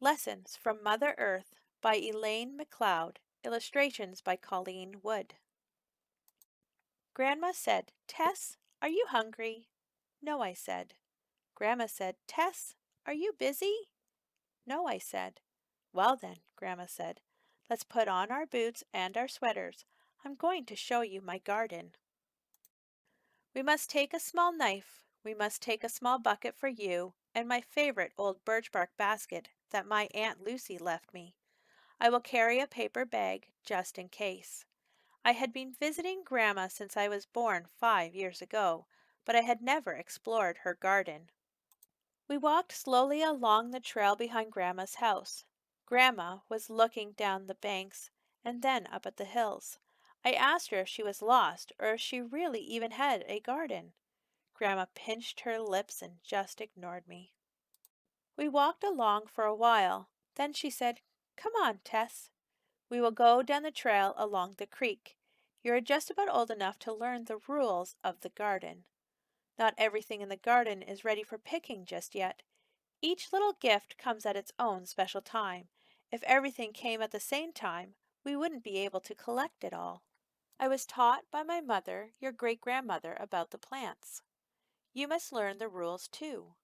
Lessons from Mother Earth by Elaine McLeod. Illustrations by Colleen Wood. Grandma said, "Tess, are you hungry?" "No," I said. Grandma said, "Tess, are you busy?" "No," I said. "Well then," Grandma said, "let's put on our boots and our sweaters. I'm going to show you my garden. We must take a small knife. We must take a small bucket for you, and my favorite old birch bark basket that my Aunt Lucy left me. I will carry a paper bag just in case. I had been visiting Grandma since I was born 5 years ago, but I had never explored her garden. We walked slowly along the trail behind Grandma's house. Grandma was looking down the banks and then up at the hills. I asked her if she was lost or if she really even had a garden. Grandma pinched her lips and just ignored me. We walked along for a while. Then she said, "Come on, Tess. We will go down the trail along the creek. You are just about old enough to learn the rules of the garden. Not everything in the garden is ready for picking just yet. Each little gift comes at its own special time. If everything came at the same time, we wouldn't be able to collect it all. I was taught by my mother, your great-grandmother, about the plants. You must learn the rules too.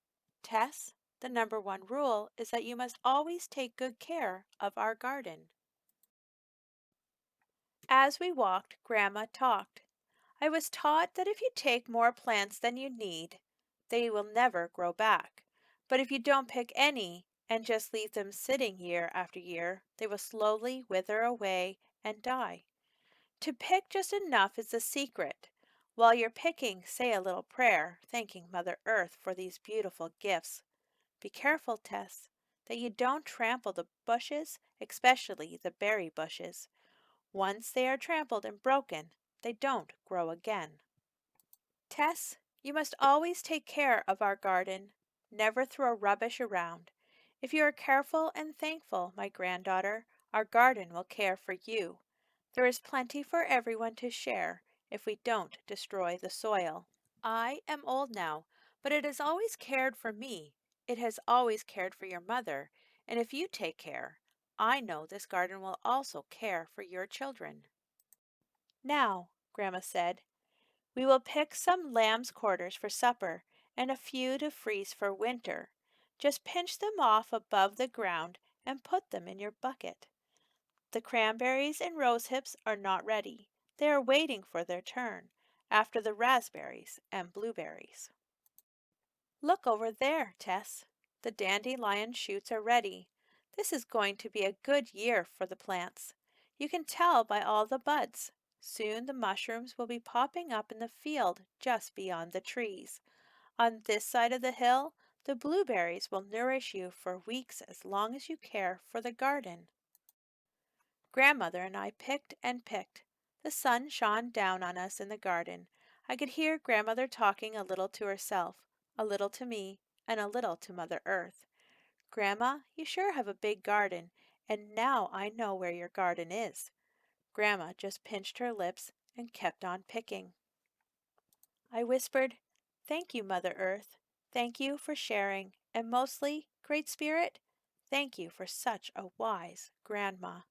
Tess, the number one rule is that you must always take good care of our garden." As we walked, Grandma talked. "I was taught that if you take more plants than you need, they will never grow back. But if you don't pick any and just leave them sitting year after year, they will slowly wither away and die. To pick just enough is the secret. While you're picking, say a little prayer, thanking Mother Earth for these beautiful gifts. Be careful, Tess, that you don't trample the bushes, especially the berry bushes. Once they are trampled and broken, they don't grow again. Tess, you must always take care of our garden. Never throw rubbish around. If you are careful and thankful, my granddaughter, our garden will care for you. There is plenty for everyone to share if we don't destroy the soil. I am old now, but it has always cared for me. It has always cared for your mother, and if you take care, I know this garden will also care for your children." "Now," Grandma said, "we will pick some lamb's quarters for supper and a few to freeze for winter. Just pinch them off above the ground and put them in your bucket. The cranberries and rosehips are not ready. They are waiting for their turn, after the raspberries and blueberries. Look over there, Tess. The dandelion shoots are ready. This is going to be a good year for the plants. You can tell by all the buds. Soon the mushrooms will be popping up in the field just beyond the trees. On this side of the hill, the blueberries will nourish you for weeks as long as you care for the garden." Grandmother and I picked and picked. The sun shone down on us in the garden. I could hear Grandmother talking a little to herself, a little to me, and a little to Mother Earth. "Grandma, you sure have a big garden, and now I know where your garden is." Grandma just pinched her lips and kept on picking. I whispered, "Thank you, Mother Earth. Thank you for sharing, and mostly, Great Spirit, thank you for such a wise grandma."